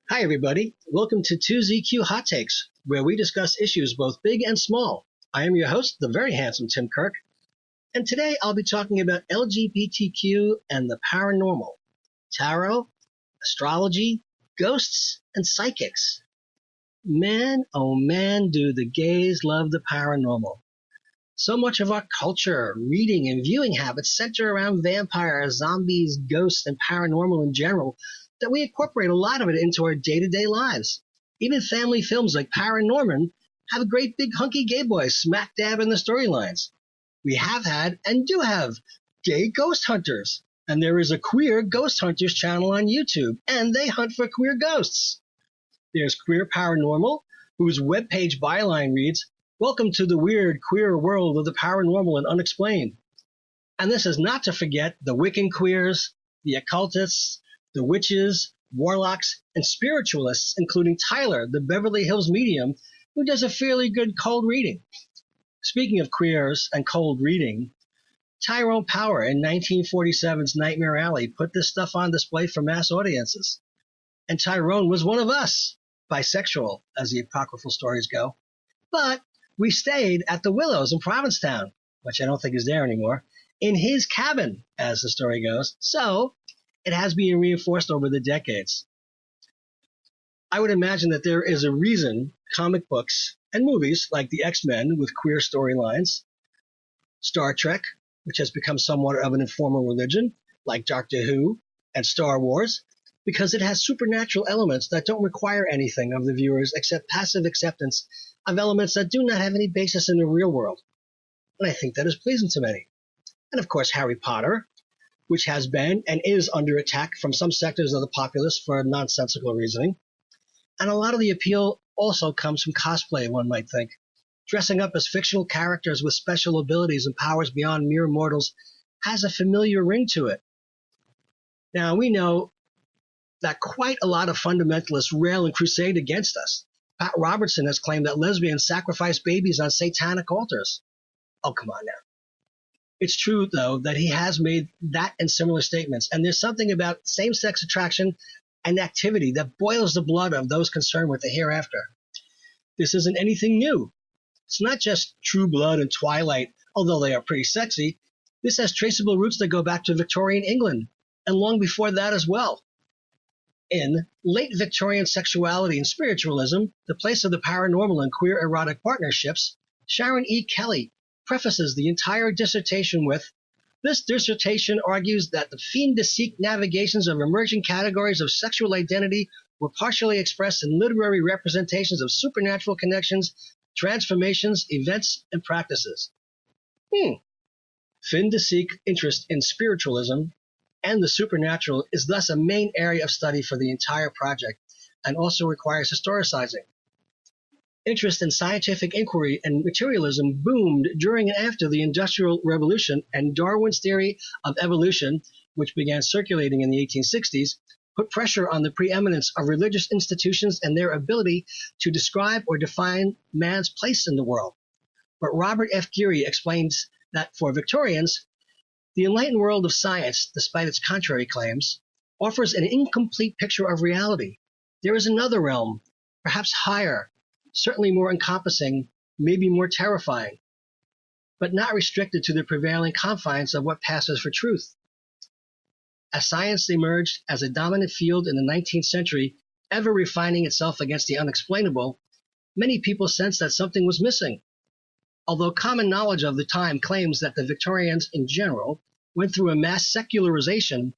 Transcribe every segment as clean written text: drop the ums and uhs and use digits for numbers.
Hi, everybody. Welcome to 2ZQ Hot Takes, where we discuss issues both big and small. I am your host, the very handsome Tim Kirk, and today I'll be talking about LGBTQ and the paranormal, tarot, astrology, ghosts, and psychics. Man, oh man, do the gays love the paranormal. So much of our culture, reading, and viewing habits center around vampires, zombies, ghosts, and paranormal in general, that we incorporate a lot of it into our day-to-day lives. Even family films like Paranorman have a great big hunky gay boy smack dab in the storylines. We have had and do have gay ghost hunters, and there is a queer ghost hunters channel on YouTube, and they hunt for queer ghosts. There's Queer Paranormal, whose webpage byline reads, "Welcome to the weird, queer world of the paranormal and unexplained." And this is not to forget the Wiccan queers, the occultists, the witches, warlocks, and spiritualists, including Tyler, the Beverly Hills medium, who does a fairly good cold reading. Speaking of queers and cold reading, Tyrone Power in 1947's Nightmare Alley put this stuff on display for mass audiences. And Tyrone was one of us, bisexual, as the apocryphal stories go. But we stayed at the Willows in Provincetown, which I don't think is there anymore, in his cabin, as the story goes. So it has been reinforced over the decades. I would imagine that there is a reason comic books and movies like the X-Men with queer storylines, Star Trek, which has become somewhat of an informal religion, like Doctor Who and Star Wars, because it has supernatural elements that don't require anything of the viewers except passive acceptance of elements that do not have any basis in the real world. And I think that is pleasing to many. And of course, Harry Potter, which has been and is under attack from some sectors of the populace for nonsensical reasoning. And a lot of the appeal also comes from cosplay, one might think. Dressing up as fictional characters with special abilities and powers beyond mere mortals has a familiar ring to it. Now, we know that quite a lot of fundamentalists rail and crusade against us. Pat Robertson has claimed that lesbians sacrifice babies on satanic altars. Oh, come on now. It's true, though, that he has made that and similar statements, and there's something about same-sex attraction and activity that boils the blood of those concerned with the hereafter. This isn't anything new. It's not just True Blood and Twilight, although they are pretty sexy. This has traceable roots that go back to Victorian England, and long before that as well. In Late Victorian Sexuality and Spiritualism, the Place of the Paranormal and Queer Erotic Partnerships, Sharon E. Kelly prefaces the entire dissertation with, "This dissertation argues that the fin de siecle navigations of emerging categories of sexual identity were partially expressed in literary representations of supernatural connections, transformations, events, and practices." Fin de siecle interest in spiritualism and the supernatural is thus a main area of study for the entire project, and also requires historicizing. Interest in scientific inquiry and materialism boomed during and after the Industrial Revolution, and Darwin's theory of evolution, which began circulating in the 1860s, put pressure on the preeminence of religious institutions and their ability to describe or define man's place in the world. But Robert F. Geary explains that for Victorians, the enlightened world of science, despite its contrary claims, offers an incomplete picture of reality. There is another realm, perhaps higher, certainly more encompassing, maybe more terrifying, but not restricted to the prevailing confines of what passes for truth. As science emerged as a dominant field in the 19th century, ever refining itself against the unexplainable, many people sensed that something was missing. Although common knowledge of the time claims that the Victorians in general went through a mass secularization,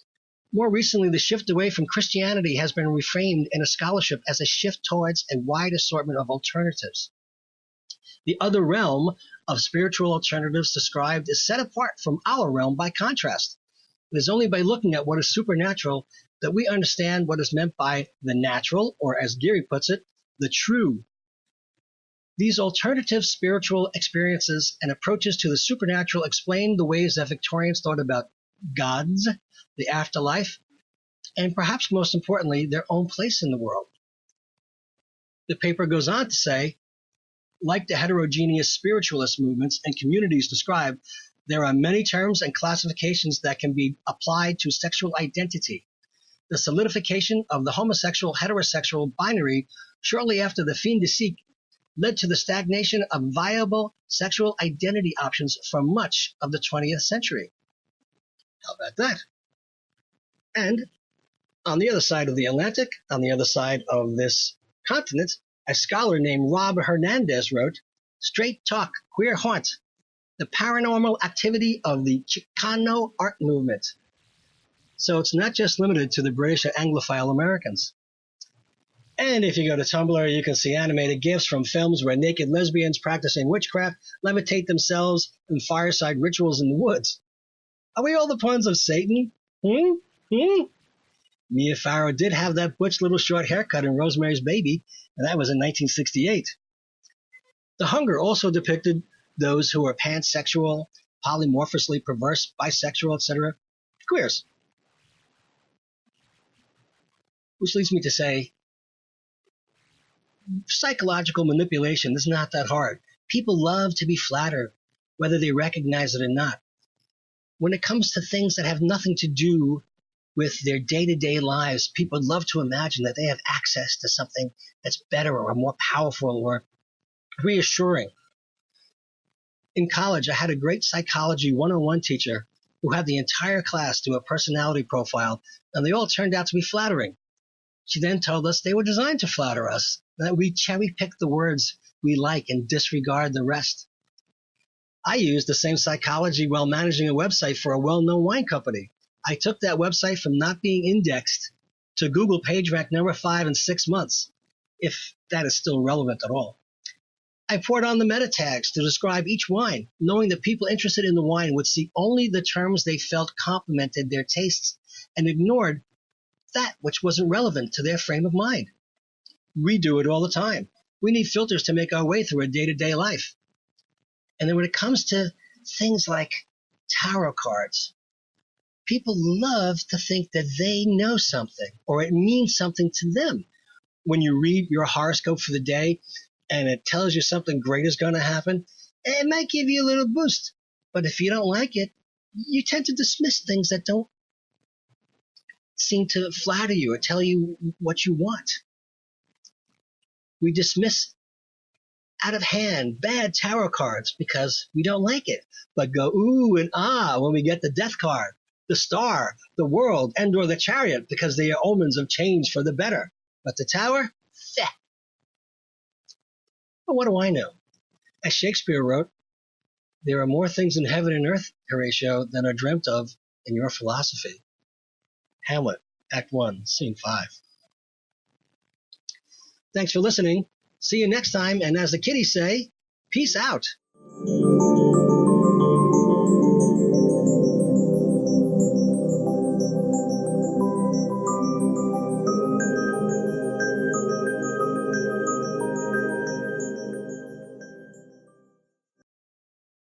more recently the shift away from Christianity has been reframed in a scholarship as a shift towards a wide assortment of alternatives. The other realm of spiritual alternatives described is set apart from our realm by contrast. It is only by looking at what is supernatural that we understand what is meant by the natural, or as Geary puts it, the true. These alternative spiritual experiences and approaches to the supernatural explain the ways that Victorians thought about gods, the afterlife, and perhaps most importantly, their own place in the world. The paper goes on to say, like the heterogeneous spiritualist movements and communities described, there are many terms and classifications that can be applied to sexual identity. The solidification of the homosexual-heterosexual binary shortly after the fin de siècle led to the stagnation of viable sexual identity options for much of the 20th century. How about that? And on the other side of the Atlantic, on the other side of this continent, a scholar named Robb Hernandez wrote, Straight Talk, Queer Haunt, the Paranormal Activity of the Chicano Art Movement. So it's not just limited to the British or Anglophile Americans. And if you go to Tumblr, you can see animated GIFs from films where naked lesbians practicing witchcraft levitate themselves in fireside rituals in the woods. Are we all the pawns of Satan? Mia Farrow did have that butch little short haircut in Rosemary's Baby, and that was in 1968. The Hunger also depicted those who were pansexual, polymorphously perverse, bisexual, etc. Queers. Which leads me to say, psychological manipulation is not that hard. People love to be flattered, whether they recognize it or not. When it comes to things that have nothing to do with their day-to-day lives, people love to imagine that they have access to something that's better or more powerful or reassuring. In college, I had a great psychology 101 teacher who had the entire class do a personality profile, and they all turned out to be flattering. She then told us they were designed to flatter us, that we cherry-pick the words we like and disregard the rest. I used the same psychology while managing a website for a well-known wine company. I took that website from not being indexed to Google PageRank number 5 in 6 months, if that is still relevant at all. I poured on the meta tags to describe each wine, knowing that people interested in the wine would see only the terms they felt complemented their tastes and ignored that which wasn't relevant to their frame of mind. We do it all the time. We need filters to make our way through our day-to-day life. And then when it comes to things like tarot cards, people love to think that they know something or it means something to them. When you read your horoscope for the day and it tells you something great is going to happen, it might give you a little boost. But if you don't like it, you tend to dismiss things that don't seem to flatter you or tell you what you want. We dismiss out of hand bad tarot cards because we don't like it, but go ooh and ah when we get the death card, the star, the world, and or the chariot because they are omens of change for the better. But the tower, feh. But what do I know? As Shakespeare wrote, there are more things in heaven and earth, Horatio, than are dreamt of in your philosophy. Hamlet, Act 1, Scene 5. Thanks for listening. See you next time, and as the kiddies say, peace out.